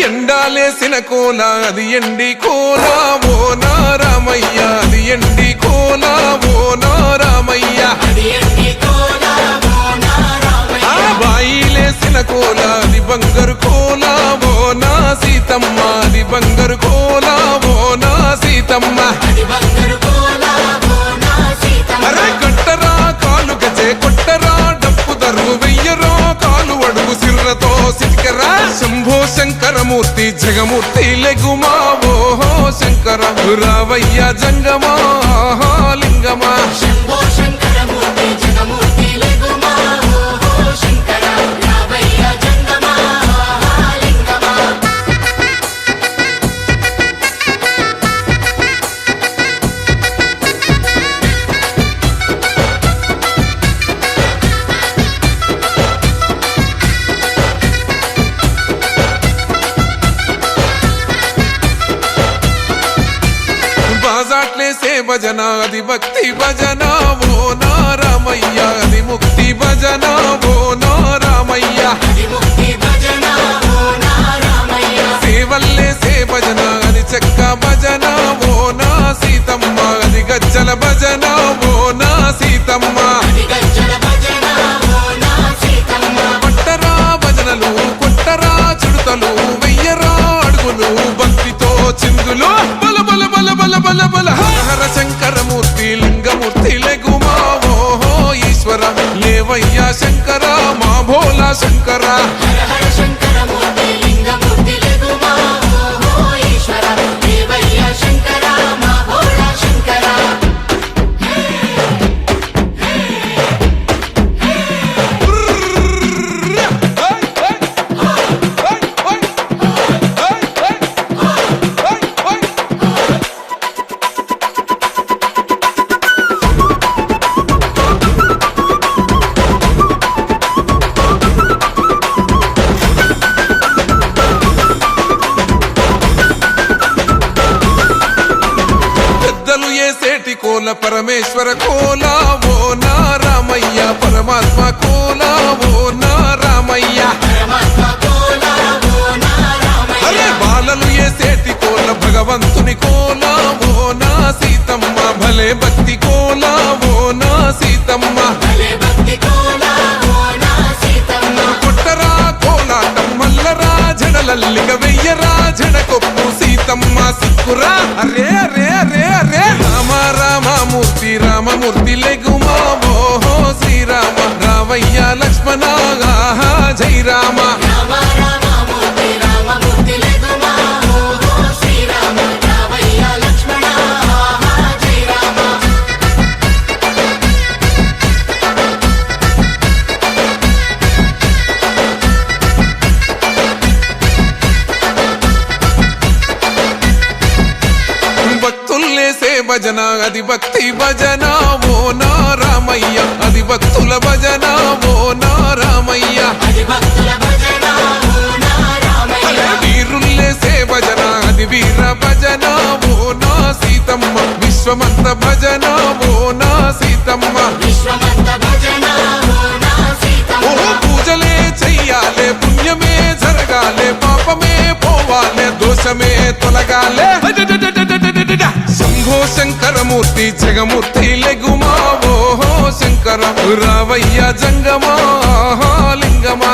ఎండాలేసిన కోల అది ఎండి కోల ఓ నారామయ్య, అది ఎండి కోల ఓ నారామయ్య. బాయిలేసిన కోల అది బంగారు కోల ఓ నా సీతమ్మ, అది బంగారు కోల ఓ నా సీతమ్మ. అరే కట్టరా కాలు గజే కొట్టరా డప్పు దరువు వెయ్యరో కాలు అడుగు సిర్రతో సిటికరా. శంభో శంకరమూర్తి జగమూర్తి లెగుమా ఓహో శంకర రావయ్య జంగమా లింగమా. బాజాట్లేసే భజన అది భక్తి భజన ఓ నారామయ్య, అది ముక్తి భజన ఓ నారామయ్య. సేవల్లేసే భజన అది చెక్క భజన ఓ నా సీతమ్మ, అది గజ్జల భజన ఓ నా సీతమ్మ. పట్టరా భజనలు కొట్టరా చుడతలు వెయ్యరా అడుగులు భక్తితో చిందులు. బల బల బల బల బల బల హర శంకరమూర్తి లింగమూర్తి లెగుమా ఓహో ఈశ్వర లేవయ్యా శంకర మా భోలా శంకర. కోల పరమేశ్వర కోల ఓ నారామయ్య, పరమాత్మ కోల ఓ నారామయ్య. అరే బాలలు ఏసేటి కోల భగవంతుని కోల ఓ నా సీతమ్మ, భలే భక్తి కోల ఓ నా సీతమ్మ. కొట్టరా కోలాటం మల్లరా జడలల్లిగ వెయ్యరా జడకొప్పు సీతమ్మ సిక్కురా. అరే అరే అరే అరే రామ రామమూర్తి రామమూర్తి లెగుమా ఓహో శ్రీరామ రావయ్య లక్ష్మణ జై రామ. భజన అది భక్తి భజన ఓ నారామయ్య, అది భక్తుల భజన ఓ నారామయ్య. వీరుల్లేసే భజన అది వీర భజన ఓ నా సీతమ్మ, విశ్వమంత భజన ఓ నా సీతమ్మ. ఓహో పూజలే చెయ్యాలే పుణ్యమే జరగాలే పాపమే పోవాలే దోషమే తొలగాలే. శంభో శంకరమూర్తి జగమూర్తి లెగుమా ఓహో శంకర రావయ్య జంగమా లింగమా.